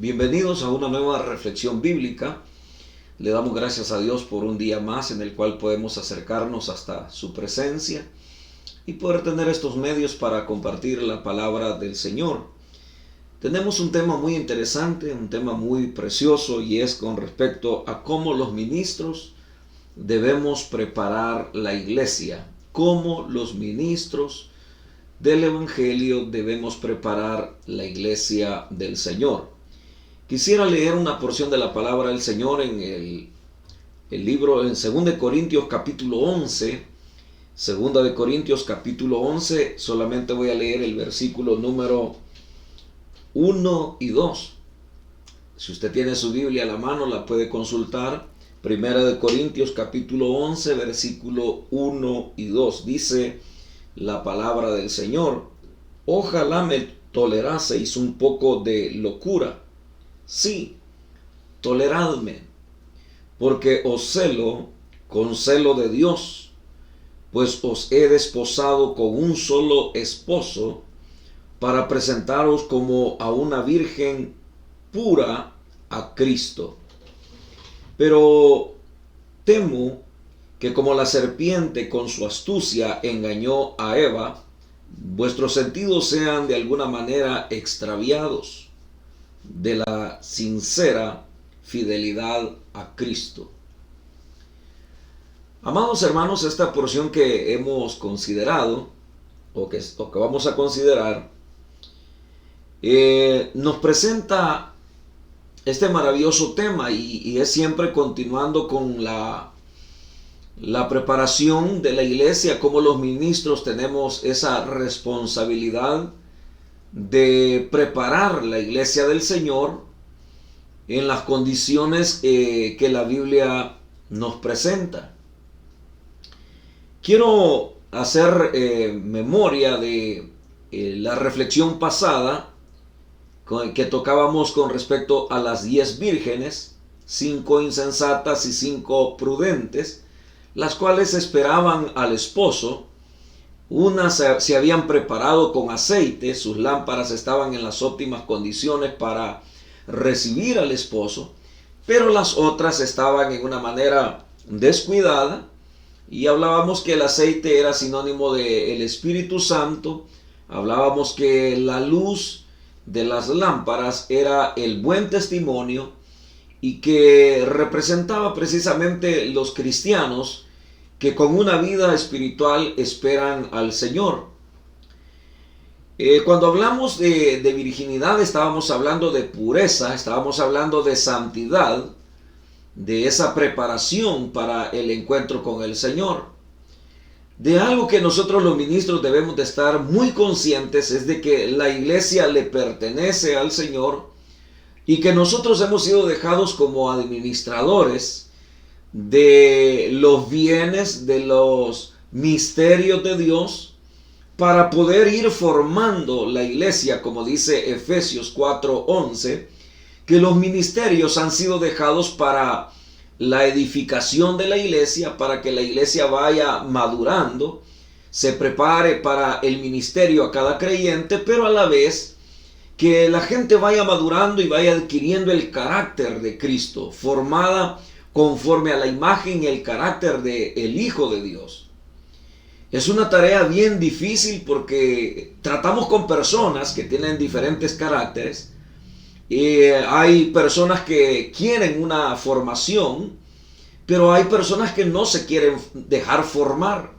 Bienvenidos a una nueva reflexión bíblica. Le damos gracias a Dios por un día más en el cual podemos acercarnos hasta su presencia y poder tener estos medios para compartir la palabra del Señor. Tenemos un tema muy interesante, un tema muy precioso, y es con respecto a cómo los ministros debemos preparar la iglesia, cómo los ministros del Evangelio debemos preparar la iglesia del Señor. Quisiera leer una porción de la palabra del Señor en el libro en 2 Corintios capítulo 11. 2 Corintios capítulo 11, solamente voy a leer el versículo número 1 y 2. Si usted tiene su Biblia a la mano, la puede consultar. 1 Corintios capítulo 11, versículo 1 y 2. Dice la palabra del Señor: ojalá me toleraseis un poco de locura. Sí, toleradme, porque os celo con celo de Dios, pues os he desposado con un solo esposo, para presentaros como a una virgen pura a Cristo. Pero temo que como la serpiente con su astucia engañó a Eva, vuestros sentidos sean de alguna manera extraviados de la sincera fidelidad a Cristo. Amados hermanos, esta porción que hemos considerado, o que vamos a considerar, nos presenta este maravilloso tema, y es siempre continuando con la preparación de la iglesia, como los ministros tenemos esa responsabilidad de preparar la iglesia del Señor en las condiciones que la Biblia nos presenta. Quiero hacer memoria de la reflexión pasada que tocábamos con respecto a las 10 vírgenes, 5 insensatas y 5 prudentes, las cuales esperaban al esposo. Unas se habían preparado con aceite, sus lámparas estaban en las óptimas condiciones para recibir al esposo, pero las otras estaban en una manera descuidada, y hablábamos que el aceite era sinónimo del Espíritu Santo. Hablábamos que la luz de las lámparas era el buen testimonio, y que representaba precisamente los cristianos que con una vida espiritual esperan al Señor. Cuando hablamos de virginidad, estábamos hablando de pureza, estábamos hablando de santidad, de esa preparación para el encuentro con el Señor. De algo que nosotros los ministros debemos de estar muy conscientes es de que la iglesia le pertenece al Señor, y que nosotros hemos sido dejados como administradores de los bienes, de los misterios de Dios, para poder ir formando la iglesia, como dice Efesios 4:11, que los ministerios han sido dejados para la edificación de la iglesia, para que la iglesia vaya madurando, se prepare para el ministerio a cada creyente, pero a la vez que la gente vaya madurando y vaya adquiriendo el carácter de Cristo, formada conforme a la imagen y el carácter del Hijo de Dios. Es una tarea bien difícil, porque tratamos con personas que tienen diferentes caracteres. Hay personas que quieren una formación, pero hay personas que no se quieren dejar formar.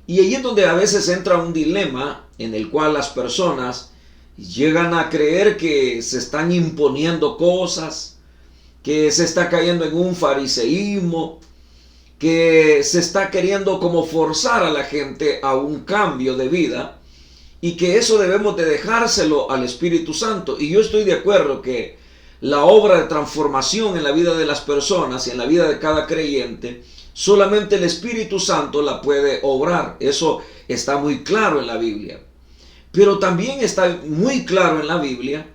Y ahí es donde a veces entra un dilema en el cual las personas llegan a creer que se están imponiendo cosas, que se está cayendo en un fariseísmo, que se está queriendo como forzar a la gente a un cambio de vida, y que eso debemos de dejárselo al Espíritu Santo. Y yo estoy de acuerdo que la obra de transformación en la vida de las personas y en la vida de cada creyente, solamente el Espíritu Santo la puede obrar. Eso está muy claro en la Biblia. Pero también está muy claro en la Biblia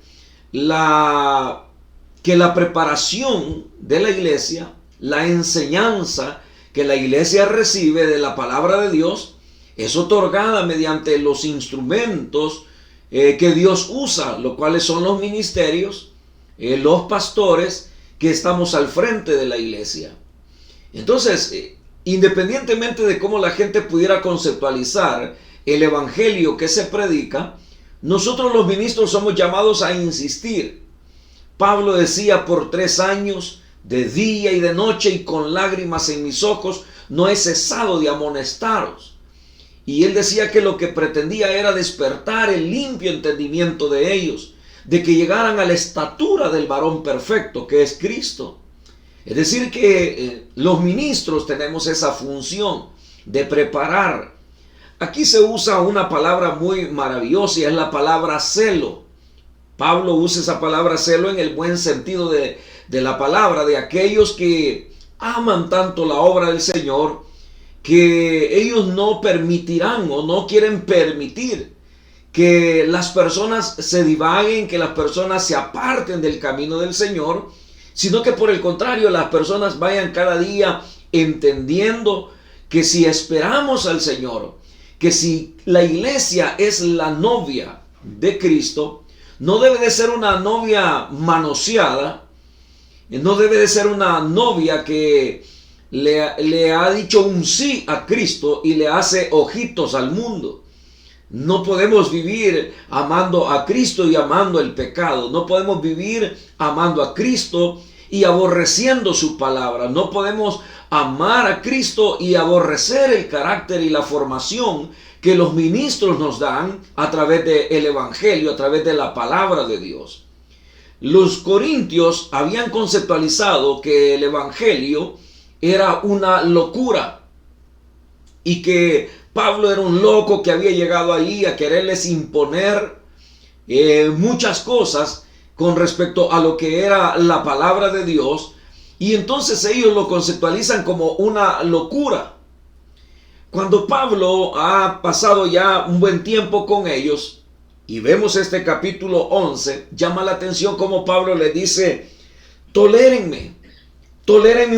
que la preparación de la iglesia, la enseñanza que la iglesia recibe de la palabra de Dios, es otorgada mediante los instrumentos que Dios usa, los cuales son los ministerios, los pastores que estamos al frente de la iglesia. Entonces, independientemente de cómo la gente pudiera conceptualizar el evangelio que se predica, nosotros los ministros somos llamados a insistir. Pablo decía: por 3 años, de día y de noche y con lágrimas en mis ojos, no he cesado de amonestaros. Y él decía que lo que pretendía era despertar el limpio entendimiento de ellos, de que llegaran a la estatura del varón perfecto, que es Cristo. Es decir, que los ministros tenemos esa función de preparar. Aquí se usa una palabra muy maravillosa y es la palabra celo. Pablo usa esa palabra celo en el buen sentido de la palabra, de aquellos que aman tanto la obra del Señor, que ellos no permitirán o no quieren permitir que las personas se divaguen, que las personas se aparten del camino del Señor, sino que por el contrario, las personas vayan cada día entendiendo que si esperamos al Señor, que si la iglesia es la novia de Cristo, no debe de ser una novia manoseada, no debe de ser una novia que le ha dicho un sí a Cristo y le hace ojitos al mundo. No podemos vivir amando a Cristo y amando el pecado. No podemos vivir amando a Cristo y aborreciendo su palabra. No podemos amar a Cristo y aborrecer el carácter y la formación que los ministros nos dan a través del evangelio, a través de la palabra de Dios. Los corintios habían conceptualizado que el evangelio era una locura y que Pablo era un loco que había llegado ahí a quererles imponer muchas cosas con respecto a lo que era la palabra de Dios, y entonces ellos lo conceptualizan como una locura. Cuando Pablo ha pasado ya un buen tiempo con ellos y vemos este capítulo 11, llama la atención como Pablo le dice: tolérenme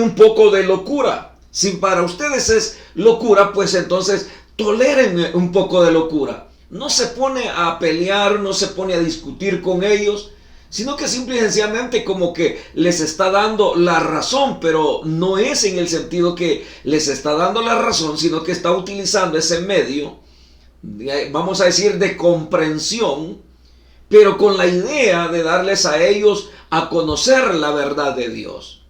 un poco de locura. Si para ustedes es locura, pues entonces tolérenme un poco de locura. No se pone a pelear, no se pone a discutir con ellos, sino que simple y sencillamente como que les está dando la razón, pero no es en el sentido que les está dando la razón, sino que está utilizando ese medio, vamos a decir, de comprensión, pero con la idea de darles a ellos a conocer la verdad de Dios.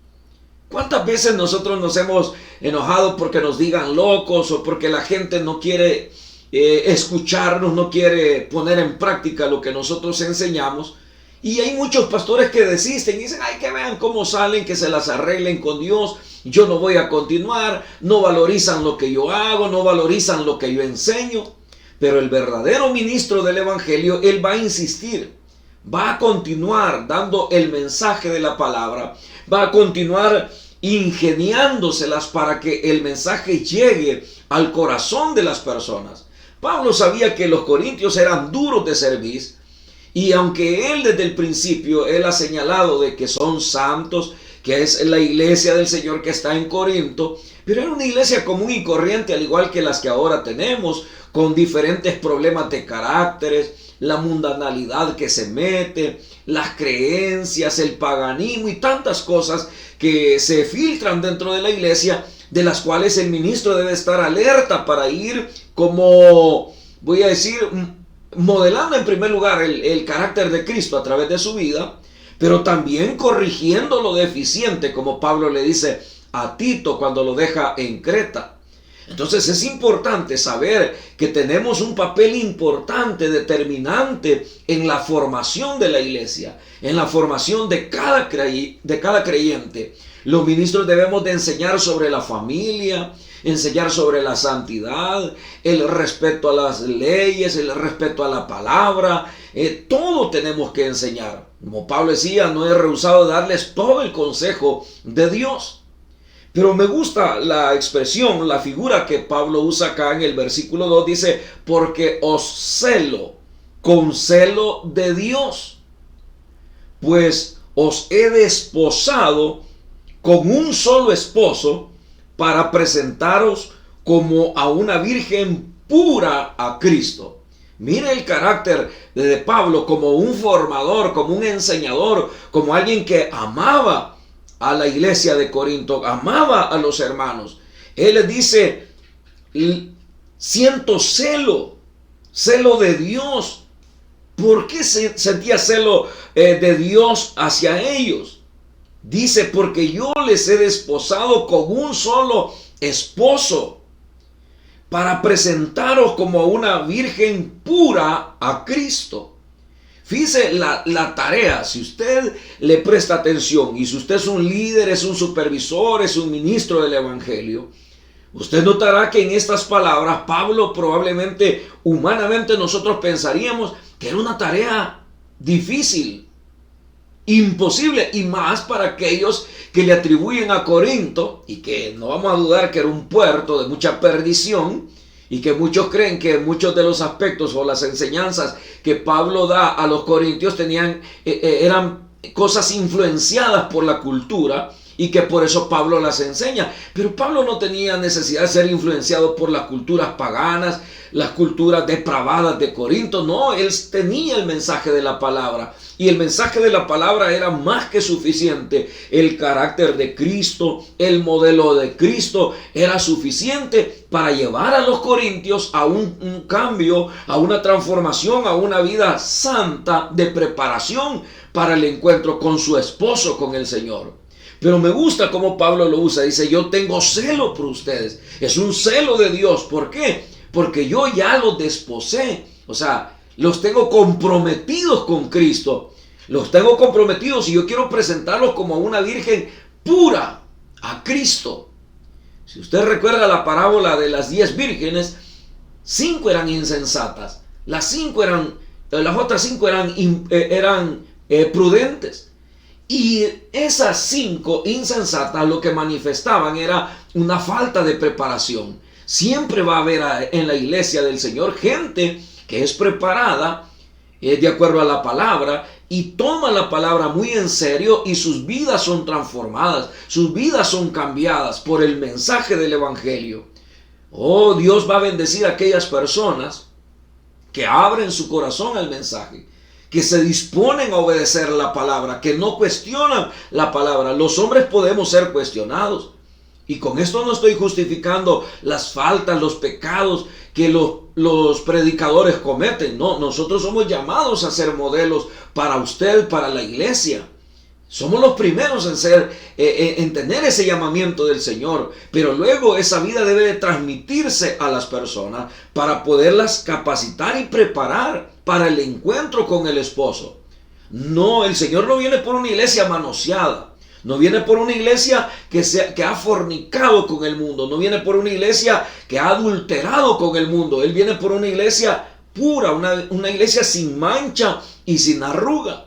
¿Cuántas veces nosotros nos hemos enojado porque nos digan locos o porque la gente no quiere escucharnos, no quiere poner en práctica lo que nosotros enseñamos? Y hay muchos pastores que desisten y dicen: ay, que vean cómo salen, que se las arreglen con Dios, yo no voy a continuar. No valorizan lo que yo hago, no valorizan lo que yo enseño. Pero el verdadero ministro del evangelio, él va a insistir, va a continuar dando el mensaje de la palabra, va a continuar ingeniándoselas para que el mensaje llegue al corazón de las personas. Pablo sabía que los corintios eran duros de cerviz, y aunque él desde el principio él ha señalado de que son santos, que es la iglesia del Señor que está en Corinto, pero era una iglesia común y corriente, al igual que las que ahora tenemos, con diferentes problemas de caracteres, la mundanalidad que se mete, las creencias, el paganismo y tantas cosas que se filtran dentro de la iglesia, de las cuales el ministro debe estar alerta para ir, como voy a decir, modelando en primer lugar el carácter de Cristo a través de su vida, pero también corrigiendo lo deficiente, como Pablo le dice a Tito cuando lo deja en Creta. Entonces es importante saber que tenemos un papel importante, determinante en la formación de la iglesia, en la formación de cada creyente. Los ministros debemos de enseñar sobre la familia, enseñar sobre la santidad, el respeto a las leyes, el respeto a la palabra. Todo tenemos que enseñar. Como Pablo decía, no he rehusado darles todo el consejo de Dios. Pero me gusta la expresión, la figura que Pablo usa acá en el versículo 2. Dice: porque os celo con celo de Dios, pues os he desposado con un solo esposo para presentaros como a una virgen pura a Cristo. Mire el carácter de Pablo como un formador, como un enseñador, como alguien que amaba a la iglesia de Corinto, amaba a los hermanos. Él les dice, siento celo de Dios. ¿Por qué sentía celo de Dios hacia ellos? Dice, porque yo les he desposado con un solo esposo, para presentaros como una virgen pura a Cristo. Fíjese la tarea, si usted le presta atención y si usted es un líder, es un supervisor, es un ministro del evangelio, usted notará que en estas palabras Pablo probablemente, humanamente nosotros pensaríamos que era una tarea difícil, imposible, y más para aquellos que le atribuyen a Corinto, y que no vamos a dudar que era un puerto de mucha perdición, y que muchos creen que muchos de los aspectos o las enseñanzas que Pablo da a los corintios eran cosas influenciadas por la cultura, y que por eso Pablo las enseña. Pero Pablo no tenía necesidad de ser influenciado por las culturas paganas, las culturas depravadas de Corinto. No, él tenía el mensaje de la palabra, y el mensaje de la palabra era más que suficiente. El carácter de Cristo, el modelo de Cristo era suficiente para llevar a los corintios a un cambio, a una transformación, a una vida santa de preparación para el encuentro con su esposo, con el Señor. Pero me gusta cómo Pablo lo usa. Dice, yo tengo celo por ustedes. Es un celo de Dios. ¿Por qué? Porque yo ya los desposé. O sea, los tengo comprometidos con Cristo. Los tengo comprometidos y yo quiero presentarlos como una virgen pura a Cristo. Si usted recuerda la parábola de las 10 vírgenes, 5 eran insensatas. Las otras 5 eran prudentes. Y esas 5 insensatas lo que manifestaban era una falta de preparación. Siempre va a haber en la iglesia del Señor gente que es preparada de acuerdo a la palabra y toma la palabra muy en serio, y sus vidas son transformadas, sus vidas son cambiadas por el mensaje del evangelio. Oh, Dios va a bendecir a aquellas personas que abren su corazón al mensaje, que se disponen a obedecer la palabra, que no cuestionan la palabra. Los hombres podemos ser cuestionados, y con esto no estoy justificando las faltas, los pecados que los predicadores cometen. No, nosotros somos llamados a ser modelos para usted, para la iglesia. Somos los primeros en tener ese llamamiento del Señor, pero luego esa vida debe de transmitirse a las personas para poderlas capacitar y preparar para el encuentro con el esposo. No, el Señor no viene por una iglesia manoseada, no viene por una iglesia que ha fornicado con el mundo, no viene por una iglesia que ha adulterado con el mundo. Él viene por una iglesia pura, una iglesia sin mancha y sin arruga.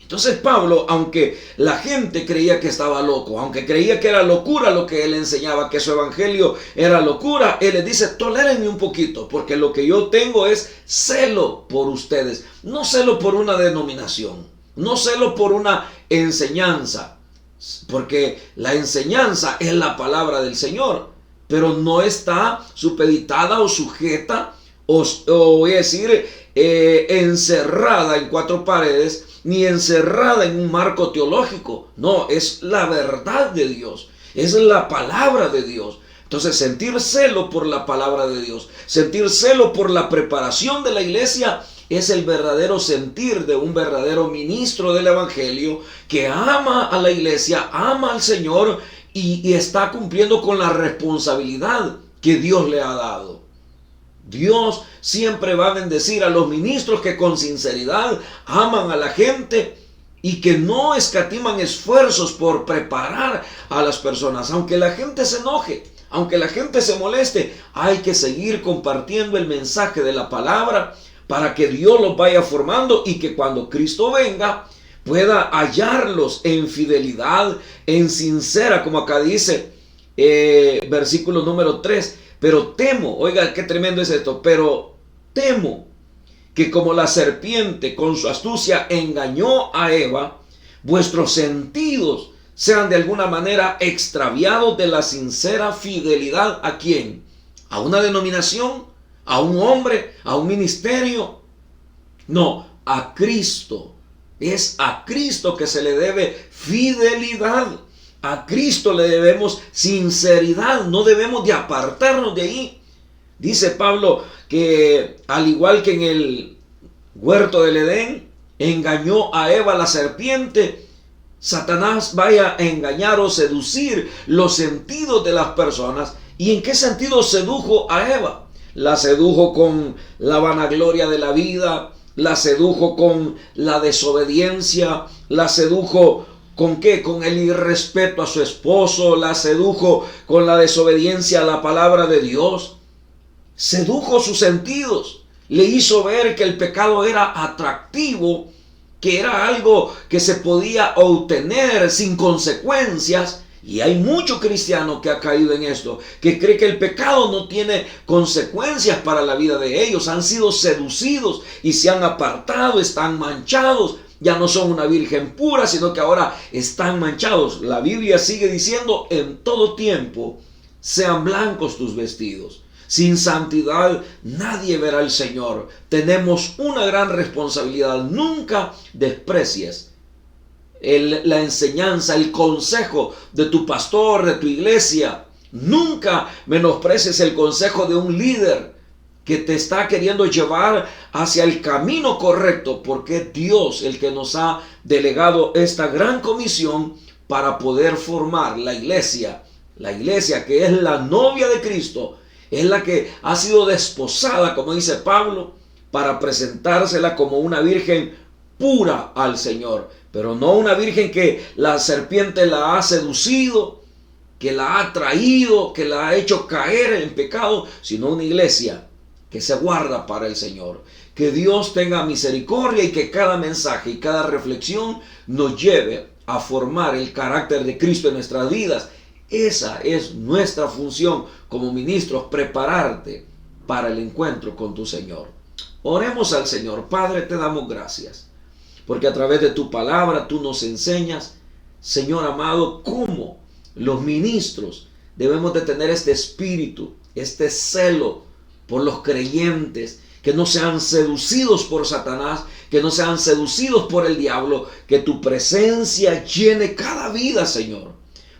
Entonces Pablo, aunque la gente creía que estaba loco, aunque creía que era locura lo que él enseñaba, que su evangelio era locura, él les dice, tolérenme un poquito, porque lo que yo tengo es celo por ustedes. No celo por una denominación, no celo por una enseñanza, porque la enseñanza es la palabra del Señor, pero no está supeditada o sujeta o voy a decir encerrada en 4 paredes, ni encerrada en un marco teológico. No, es la verdad de Dios, es la palabra de Dios. Entonces, sentir celo por la palabra de Dios, sentir celo por la preparación de la iglesia, es el verdadero sentir de un verdadero ministro del evangelio que ama a la iglesia, ama al Señor y está cumpliendo con la responsabilidad que Dios le ha dado. Dios siempre va a bendecir a los ministros que con sinceridad aman a la gente y que no escatiman esfuerzos por preparar a las personas. Aunque la gente se enoje, aunque la gente se moleste, hay que seguir compartiendo el mensaje de la palabra para que Dios los vaya formando y que cuando Cristo venga pueda hallarlos en fidelidad, en sincera, como acá dice versículo número 3. Pero temo, oiga qué tremendo es esto, pero temo que como la serpiente con su astucia engañó a Eva, vuestros sentidos sean de alguna manera extraviados de la sincera fidelidad. ¿A quién? ¿A una denominación? a un hombre, a un ministerio. No, a Cristo. Es a Cristo que se le debe fidelidad. A Cristo le debemos sinceridad. No debemos de apartarnos de ahí. Dice Pablo que al igual que en el huerto del Edén engañó a Eva la serpiente, Satanás vaya a engañar o seducir los sentidos de las personas. ¿Y en qué sentido sedujo a Eva? La sedujo con la vanagloria de la vida, la sedujo con la desobediencia, la sedujo ¿con qué? Con el irrespeto a su esposo, la sedujo con la desobediencia a la palabra de Dios. Sedujo sus sentidos, le hizo ver que el pecado era atractivo, que era algo que se podía obtener sin consecuencias. Y hay mucho cristiano que ha caído en esto, que cree que el pecado no tiene consecuencias para la vida de ellos. Han sido seducidos y se han apartado, están manchados. Ya no son una virgen pura, sino que ahora están manchados. La Biblia sigue diciendo: en todo tiempo sean blancos tus vestidos. Sin santidad nadie verá al Señor. Tenemos una gran responsabilidad. Nunca desprecies la enseñanza, el consejo de tu pastor, de tu iglesia. Nunca menosprecies el consejo de un líder que te está queriendo llevar hacia el camino correcto, porque es Dios el que nos ha delegado esta gran comisión para poder formar la iglesia. La iglesia que es la novia de Cristo, es la que ha sido desposada, como dice Pablo, para presentársela como una virgen pura al Señor. Pero no una virgen que la serpiente la ha seducido, que la ha traído, que la ha hecho caer en pecado, sino una iglesia que se guarda para el Señor. Que Dios tenga misericordia y que cada mensaje y cada reflexión nos lleve a formar el carácter de Cristo en nuestras vidas. Esa es nuestra función como ministros, prepararte para el encuentro con tu Señor. Oremos al Señor. Padre, te damos gracias, porque a través de tu palabra tú nos enseñas, Señor amado, cómo los ministros debemos de tener este espíritu, este celo por los creyentes, que no sean seducidos por Satanás, que no sean seducidos por el diablo, que tu presencia llene cada vida, Señor.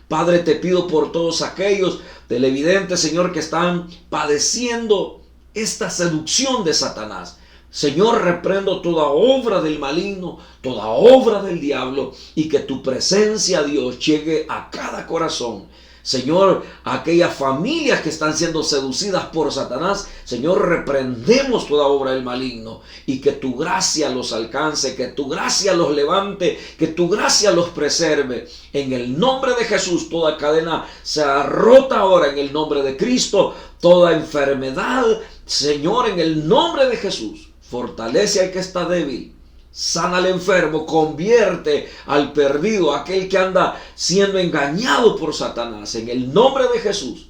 Padre, te pido por todos aquellos televidentes, Señor, que están padeciendo esta seducción de Satanás. Señor, reprendo toda obra del maligno, toda obra del diablo, y que tu presencia, Dios, llegue a cada corazón. Señor, a aquellas familias que están siendo seducidas por Satanás, Señor, reprendemos toda obra del maligno, y que tu gracia los alcance, que tu gracia los levante, que tu gracia los preserve. En el nombre de Jesús, toda cadena sea rota ahora en el nombre de Cristo. Toda enfermedad, Señor, en el nombre de Jesús, fortalece al que está débil. Sana al enfermo, convierte al perdido, aquel que anda siendo engañado por Satanás. En el nombre de Jesús,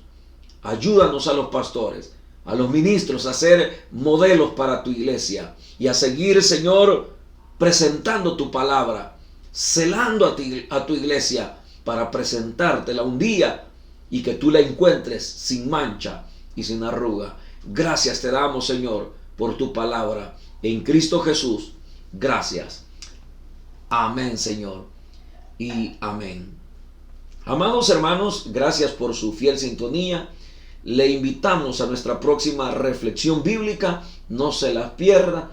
ayúdanos a los pastores, a los ministros, a ser modelos para tu iglesia y a seguir, Señor, presentando tu palabra, celando a tu iglesia para presentártela un día y que tú la encuentres sin mancha y sin arruga. Gracias te damos, Señor, por tu palabra. En Cristo Jesús. Gracias. Amén, Señor. Y amén. Amados hermanos, gracias por su fiel sintonía. Le invitamos a nuestra próxima reflexión bíblica. No se la pierda.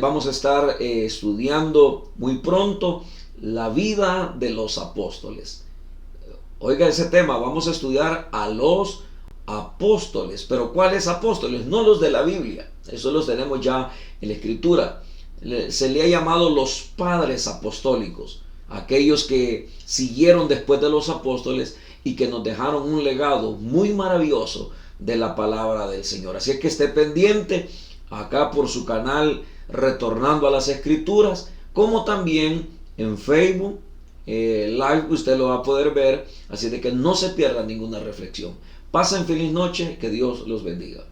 Vamos a estar estudiando muy pronto la vida de los apóstoles. Oiga ese tema, vamos a estudiar a los apóstoles. Pero ¿cuáles apóstoles? No los de la Biblia. Eso los tenemos ya en la Escritura. Se le ha llamado los padres apostólicos, aquellos que siguieron después de los apóstoles y que nos dejaron un legado muy maravilloso de la palabra del Señor. Así es que esté pendiente acá por su canal Retornando a las Escrituras, como también en Facebook Live, usted lo va a poder ver. Así de que no se pierda ninguna reflexión. Pasen feliz noche, que Dios los bendiga.